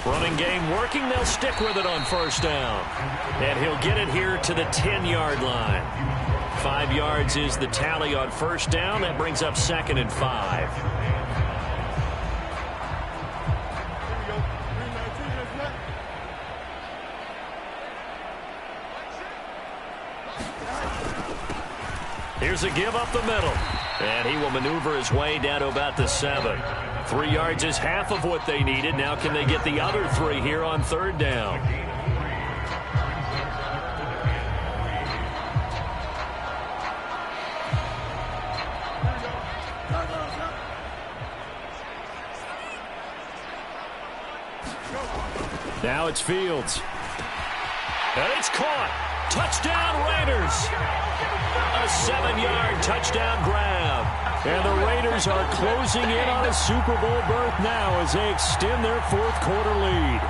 Running game working. They'll stick with it on first down. And he'll get it here to the 10-yard line. 5 yards is the tally on first down. That brings up 2nd and 5. Here's a give up the middle. And he will maneuver his way down to about the 7. 3 yards is half of what they needed. Now can they get the other 3 here on third down? Now it's Fields. And it's caught. Touchdown Raiders. A 7-yard touchdown grab. And the Raiders are closing in on a Super Bowl berth now as they extend their 4th quarter lead.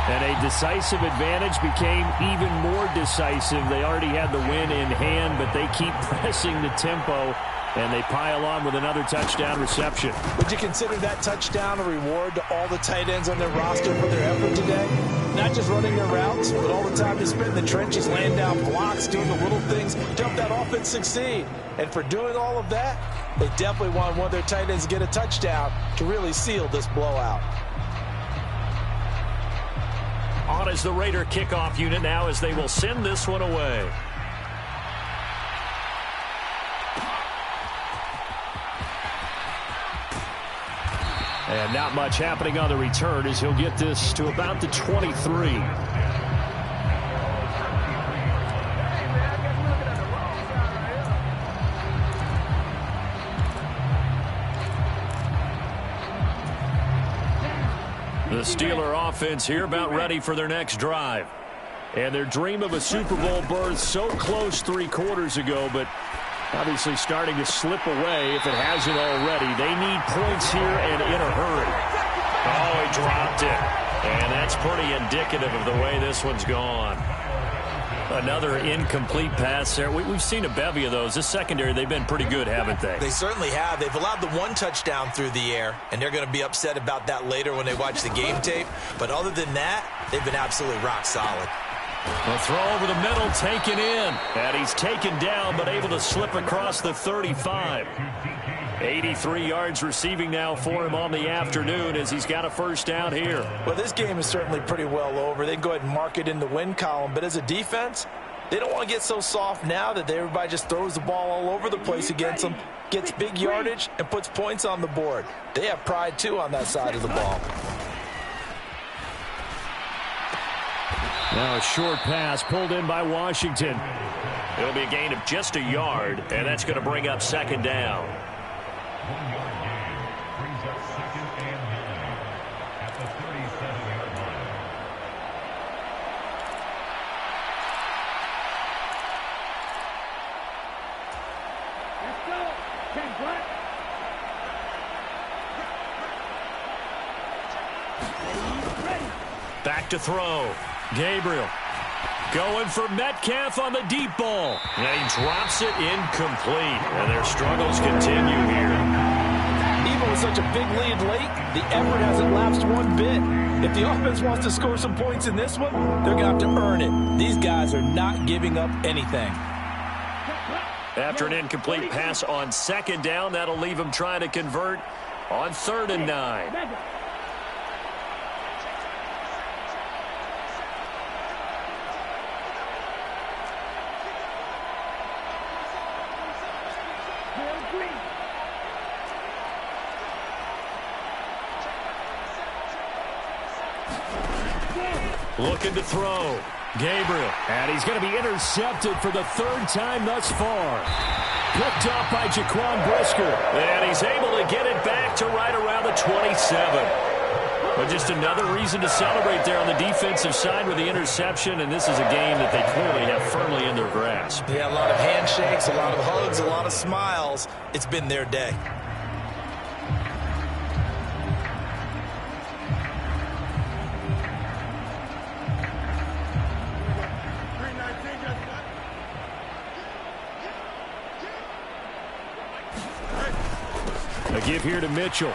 And a decisive advantage became even more decisive. They already had the win in hand, but they keep pressing the tempo, and they pile on with another touchdown reception. Would you consider that touchdown a reward to all the tight ends on their roster for their effort today? Not just running their routes, but all the time they spent in the trenches, laying down blocks, doing the little things to help that offense succeed. And for doing all of that, they definitely want one of their tight ends to get a touchdown to really seal this blowout. On is the Raider kickoff unit now as they will send this one away. And not much happening on the return as he'll get this to about the 23. The Steeler offense here about ready for their next drive. And their dream of a Super Bowl berth so close 3 quarters ago, but obviously starting to slip away if it hasn't already. They need points here and in a hurry. Oh, he dropped it. And that's pretty indicative of the way this one's gone. Another incomplete pass there. We've seen a bevy of those. This secondary, they've been pretty good, haven't they? They certainly have. They've allowed the 1 touchdown through the air, and they're going to be upset about that later when they watch the game tape. But other than that, they've been absolutely rock solid. A throw over the middle, taken in. And he's taken down, but able to slip across the 35. 83 yards receiving now for him on the afternoon as he's got a first down here. Well, this game is certainly pretty well over. They can go ahead and mark it in the win column. But as a defense, they don't want to get so soft now that everybody just throws the ball all over the place against them, gets big yardage, and puts points on the board. They have pride, too, on that side of the ball. Now a short pass pulled in by Washington. It'll be a gain of just a yard, and that's going to bring up second down. 1-yard gain brings up 2nd and 9 at the 37-yard line. Let's go. 10 black. Ready. Back to throw. Gabriel going for Metcalf on the deep ball. And he drops it incomplete. And their struggles continue here. Even with such a big lead late, the effort hasn't lapsed one bit. If the offense wants to score some points in this one, they're going to have to earn it. These guys are not giving up anything. After an incomplete pass on second down, that'll leave them trying to convert on 3rd and 9. Looking to throw. Gabriel. And he's going to be intercepted for the third time thus far. Picked off by Jaquan Brisker. And he's able to get it back to right around the 27. But just another reason to celebrate there on the defensive side with the interception, and this is a game that they clearly have firmly in their grasp. Yeah, a lot of handshakes, a lot of hugs, a lot of smiles. It's been their day. A give here to Mitchell.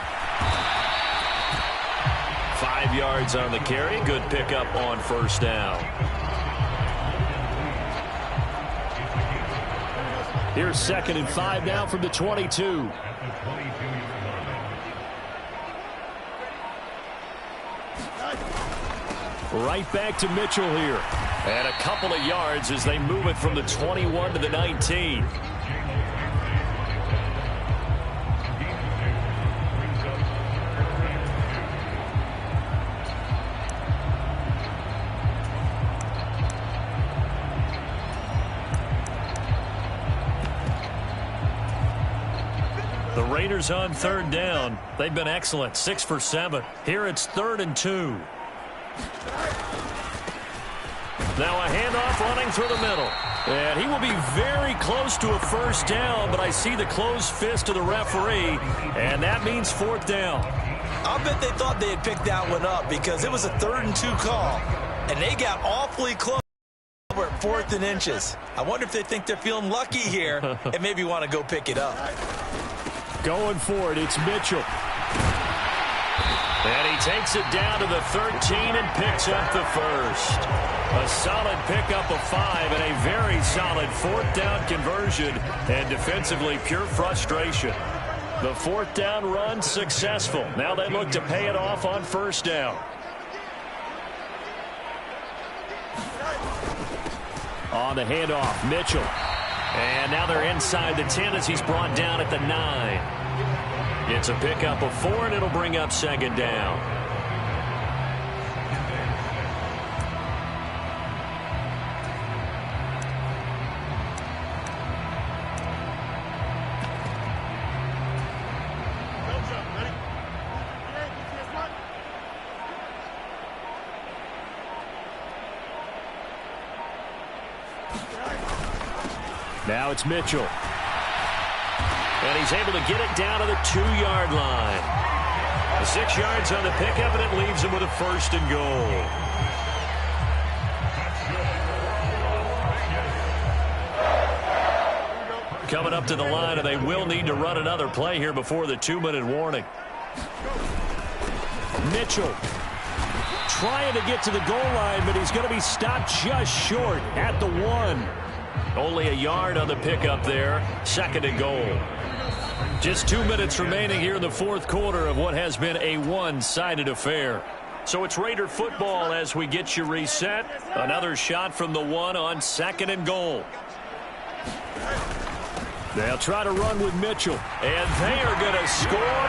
5 yards on the carry. Good pickup on first down. Here's 2nd and 5 now from the 22. Right back to Mitchell here. And a couple of yards as they move it from the 21 to the 19. The Raiders on 3rd down. They've been excellent. 6 for 7. Here it's 3rd and 2. Now a handoff running through the middle. And he will be very close to a first down, but I see the closed fist of the referee, and that means 4th down. I'll bet they thought they had picked that one up because it was a 3rd and 2 call, and they got awfully close. We're at 4th and inches. I wonder if they think they're feeling lucky here and maybe want to go pick it up. Going for it, it's Mitchell. And he takes it down to the 13 and picks up the first. A solid pickup of 5 and a very solid 4th down conversion. And defensively, pure frustration. The 4th down run successful. Now they look to pay it off on first down. On the handoff, Mitchell. And now they're inside the 10 as he's brought down at the 9. It's a pickup of 4, and it'll bring up 2nd down. Now it's Mitchell. And he's able to get it down to the 2-yard line. 6 yards on the pickup, and it leaves him with a 1st and goal. Coming up to the line, and they will need to run another play here before the 2-minute warning. Mitchell trying to get to the goal line, but he's going to be stopped just short at the 1. Only a yard on the pickup there. 2nd and goal. Just 2 minutes remaining here in the 4th quarter of what has been a one-sided affair. So it's Raider football as we get you reset. Another shot from the 1 on 2nd and goal. They'll try to run with Mitchell. And they are going to score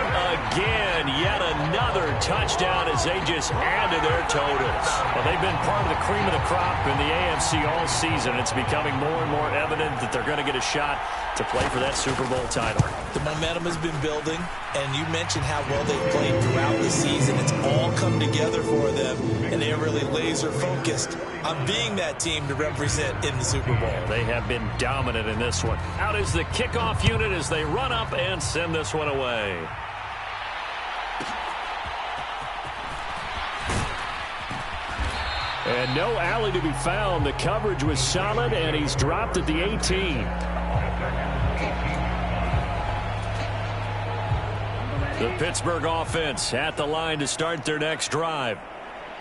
again. Yet another touchdown as they just add to their totals. Well, they've been part of the cream of the crop in the AFC all season. It's becoming more and more evident that they're going to get a shot to play for that Super Bowl title. The momentum has been building, and you mentioned how well they've played throughout the season. It's all come together for them, and they're really laser-focused on being that team to represent in the Super Bowl. They have been dominant in this one. Out is the kickoff unit as they run up and send this one away. And no alley to be found. The coverage was solid, and he's dropped at the 18. The Pittsburgh offense at the line to start their next drive.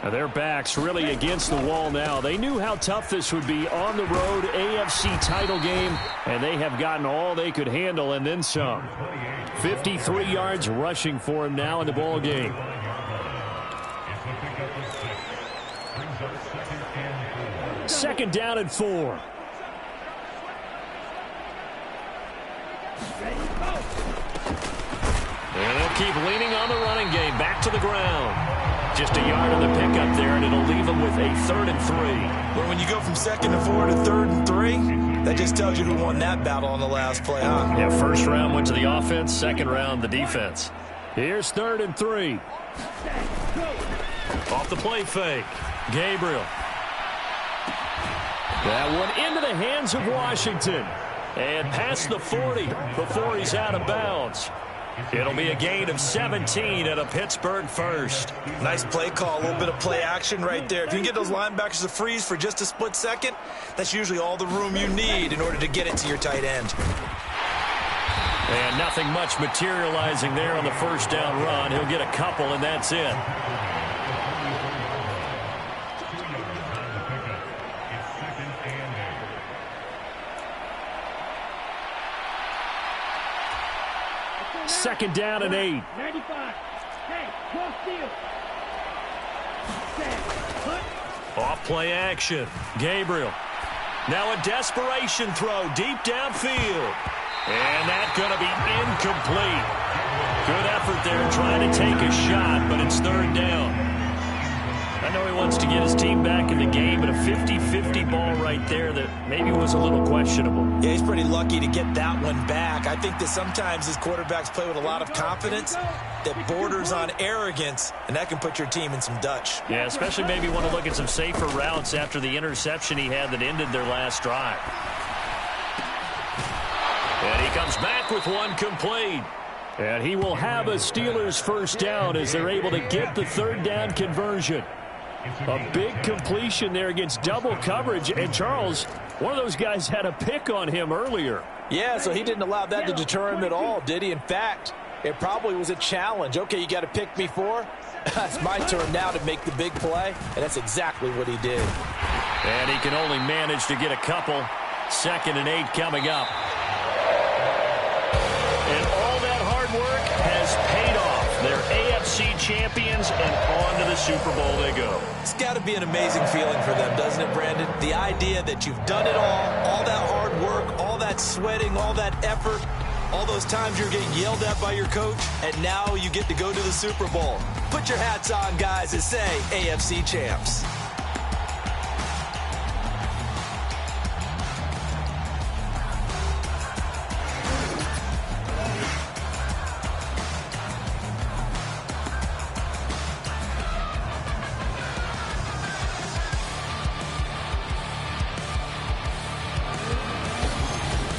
Now their backs really against the wall now. They knew how tough this would be on the road, AFC title game, and they have gotten all they could handle and then some. 53 yards rushing for him now in the ball game. 2nd down and 4. And they'll keep leaning on the running game. Back to the ground. just a yard on the pickup there, and it'll leave them with a 3rd and 3. Well, when you go from 2nd and 4 to 3rd and 3, that just tells you who won that battle on the last play, huh? Yeah, first round went to the offense, second round the defense. Here's 3rd and 3. Off the play fake. Gabriel. That one into the hands of Washington. And past the 40 before he's out of bounds. It'll be a gain of 17 at a Pittsburgh first. Nice play call, a little bit of play action right there. If you can get those linebackers to freeze for just a split second, that's usually all the room you need in order to get it to your tight end. And nothing much materializing there on the first down run. He'll get a couple, and that's it. Second down and 8. 95. Hey, cross field. Off play action. Gabriel. Now a desperation throw deep downfield. And that's going to be incomplete. Good effort there trying to take a shot, but it's 3rd down. I know he wants to get his team back in the game, but a 50-50 ball right there that maybe was a little questionable. Yeah, he's pretty lucky to get that one back. I think that sometimes his quarterbacks play with a lot of confidence that borders on arrogance, and that can put your team in some Dutch. Yeah, especially maybe want to look at some safer routes after the interception he had that ended their last drive. And he comes back with one complete. And he will have a Steelers first down as they're able to get the 3rd down conversion. A big completion there against double coverage. And Charles, one of those guys had a pick on him earlier. Yeah, so he didn't allow that to deter him at all, did he? In fact, it probably was a challenge. Okay, you got to pick me 4. It's my turn now to make the big play, and that's exactly what he did. And he can only manage to get a couple. 2nd and 8 coming up. And all that hard work has paid off. They're AFC champions, and on to the Super Bowl they go. It's got to be an amazing feeling for them, doesn't it, Brandon? The idea that you've done it all that hard work, all that sweating, all that effort, all those times you're getting yelled at by your coach, and now you get to go to the Super Bowl. Put your hats on, guys, and say AFC champs.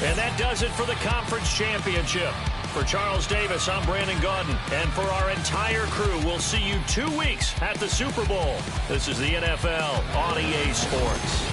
And that does it for the conference championship. For Charles Davis, I'm Brandon Gaudin. And for our entire crew, we'll see you 2 weeks at the Super Bowl. This is the NFL on EA Sports.